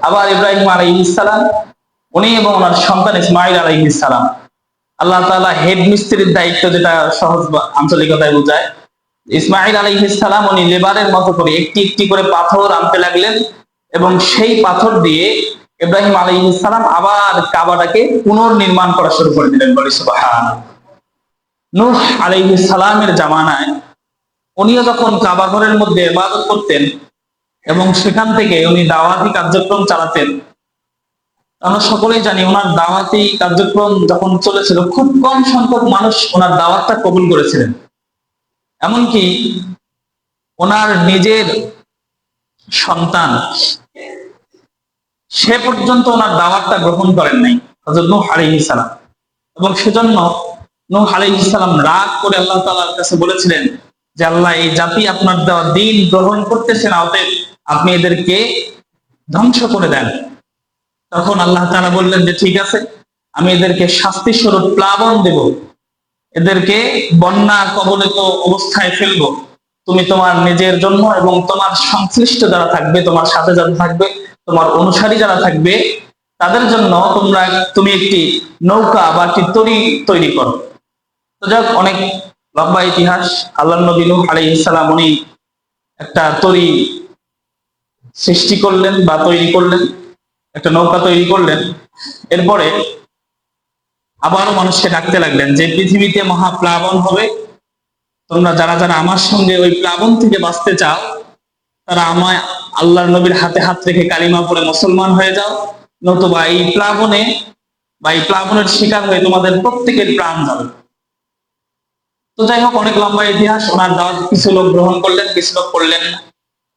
আবার ইব্রাহিম আলাইহিস সালাম উনি এবং ওনার সন্তান ইসমাইল আলাইহিস সালাম, আল্লাহ তাআলা হেড মিস্ত্রির দায়িত্ব, যেটা সহজ আঞ্চলিকতায় বোঝায়, ইসমাইল আলাইহিস সালাম উনি লেবারের মতো করে একটি একটি করে পাথর আনতে লাগলেন এবং সেই পাথর দিয়ে ইব্রাহিম আলাইহিস সালাম আবার কাবাটাকে পুনর্নির্মাণ করা শুরু করে দিলেন। বলি সুবহানাল্লাহ। নূহ আলাইহিস সালামের জামানায় উনিও যখন কাবা ঘরের মধ্যে ইবাদত করতেন এবং সেখান থেকে উনি দাওয়াতি কার্যক্রম চালাতেন, আমরা সকলেই জানি ওনার দাওয়াতি কার্যক্রম যখন চলেছিল খুব কম সংখ্যক মানুষ ওনার দাওয়াতটা কবুল করেছিলেন। এমনকি ওনার নিজের সন্তান সে পর্যন্ত ওনার দাওয়াতটা গ্রহণ করেন নাই, হযরত নূহ আলাইহিস সালাম। এবং সেজন্য নূহ আলাইহিস সালাম রাগ করে আল্লাহ তাআলার কাছে বলেছিলেন যে আল্লাহ, এই জাতি আপনার দেওয়া দ্বীন গ্রহণ করতেছে না, অতএব আপনি এদেরকে ধ্বংস করে দেন। তখন আল্লাহ তাআলা বললেন যে ঠিক আছে, আমি এদেরকে শাস্তি স্বরূপ প্লাবন দেব, এদেরকে বন্যা কবলিত অবস্থায় ফেলবো। তুমি তোমার নিজের জন্য এবং তোমার সংশ্লিষ্ট যারা থাকবে, তোমার সাথে যারা থাকবে, তোমার অনুসারী যারা থাকবে, তাদের জন্য তুমি একটি নৌকা বা একটি তরী তৈরি করো। তো যাক, অনেক লম্বা ইতিহাস। আল্লাহর নবী নূহ আলাইহিস সালাম উনি একটা তরী সৃষ্টি করলেন বা তৈরি করলেন, একটা নৌকা তৈরি করলেন। এরপরে আবারও মানুষকে ডাকতে লাগলেন যে পৃথিবীতে মহাপ্লাবন হবে, তোমরা যারা যারা আমার সঙ্গে ওই প্লাবন থেকে বাঁচতে চাও তারা আমায় আল্লাহর নবীর হাতে হাত রেখে কালিমা পড়ে মুসলমান হয়ে যাও, নতুবা এই প্লাবনে বা এই প্লাবনের শিকার হয়ে তোমাদের প্রত্যেকের প্রাণ যাবে। তো যাই হোক, অনেক লম্বা ইতিহাস। ওনার দাওয়াত কিছু লোক গ্রহণ করলেন, কিছু লোক করলেন না।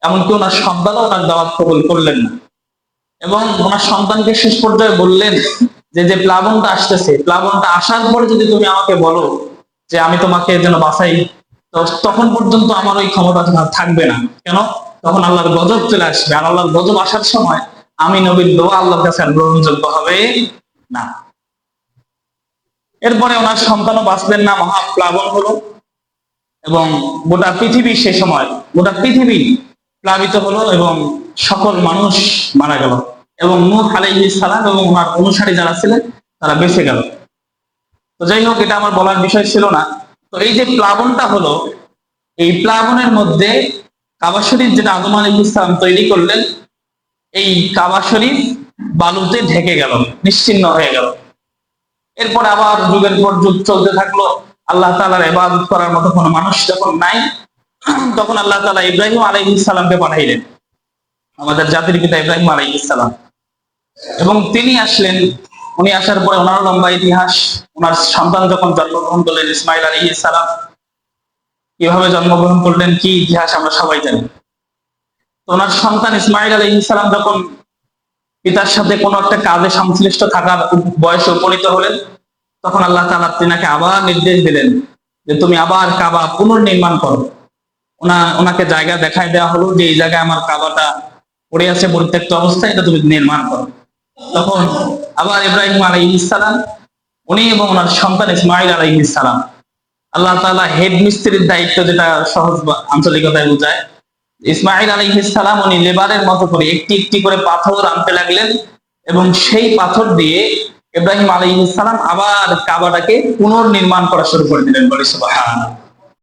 এমনকি ওনার সন্তানও ওনার দাওয়াত কবুল করলেন না। এবং ওনার সন্তানকে শেষ পর্যায়ে বললেন যে যে প্লাবনটা আসতেছে, প্লাবনটা আসার পরে যদি তুমি আমাকে বলো যে আমি তোমাকে যেন বাঁচাই, তো তখন পর্যন্ত আমার ওই ক্ষমতা থাকবে না। কেন? তখন আল্লাহর গজব চলে আসবে, আর আল্লাহর গজব আসার সময় আমি নবীর দোয়া আল্লাহর কাছে গ্রহণযোগ্য হবে না। এরপরে ওনার সন্তানও বাঁচলেন না, মহাপ্লাবন হলো এবং গোটা পৃথিবী সে সময় গোটা পৃথিবী প্লাবিত হলো এবং সকল মানুষ মারা গেল এবং নূহ আলাইহিস সালাম এবং ওনার অনুসারী যারা ছিলেন তারা বেঁচে গেল। তো যাই হোক, এটা আমার বলার বিষয় ছিল না। তো এই যে প্লাবনটা হলো, এই প্লাবনের মধ্যে কাবা শরীফ যেটা আদম আলাইহিস সালাম তৈরি করলেন, এই কাবা শরীফ বালুতে ঢেকে গেল, নিশ্চিহ্ন হয়ে গেল। এরপর আবার যুগের পর যুগ চলতে থাকলো। আল্লাহ তাআলার ইবাদত করার মতো কোনো মানুষ যখন নাই, তখন আল্লাহ তাআলা ইব্রাহিম আলাইহিস সালামকে পাঠাইলেন, আমাদের জাতির পিতা ইব্রাহিম আলাইহিস সালাম। এবং তিনি আসলেন। উনি আসার পরে ওনার লম্বা ইতিহাস। ওনার সন্তান যখন জন্মগ্রহণ করলেন ইসমাইল আলাইহিস সালাম, কিভাবে জন্মগ্রহণ করলেন কি ইতিহাস আমরা সবাই জানি। তো ওনার সন্তান ইসমাইল আলাইহিস সালাম যখন পিতার সাথে কোনো একটা কাজে সংশ্লিষ্ট থাকার বয়সে উপনীত হলেন, তখন আল্লাহ তাআলা তিনাকে আবার নির্দেশ দিলেন যে তুমি আবার কাবা পুনর্নির্মাণ করো। ওনাকে জায়গা দেখায় দেওয়া হলো যে এই জায়গায় আমার কাবাটা পড়ে আছে পরিত্যক্ত অবস্থায়, এটা তুমি নির্মাণ করো। তখন আবার ইব্রাহিম আলাইহিস সালাম উনি এবং ওনার সন্তান ইসমাইল আলাইহিস সালাম, আল্লাহ তাআলা হেড মিস্ত্রির দায়িত্ব, যেটা সহজ আঞ্চলিকতায় বোঝায়, ইসমাইল আলাইহিস সালাম উনি লেবারের মতো করে একটি একটি করে পাথর আনতে লাগলেন এবং সেই পাথর দিয়ে ইব্রাহিম আলাইহিস সালাম আবার কাবাটাকে পুনর্নির্মাণ করা শুরু করে দিলেন। বলি সুবহানাল্লাহ।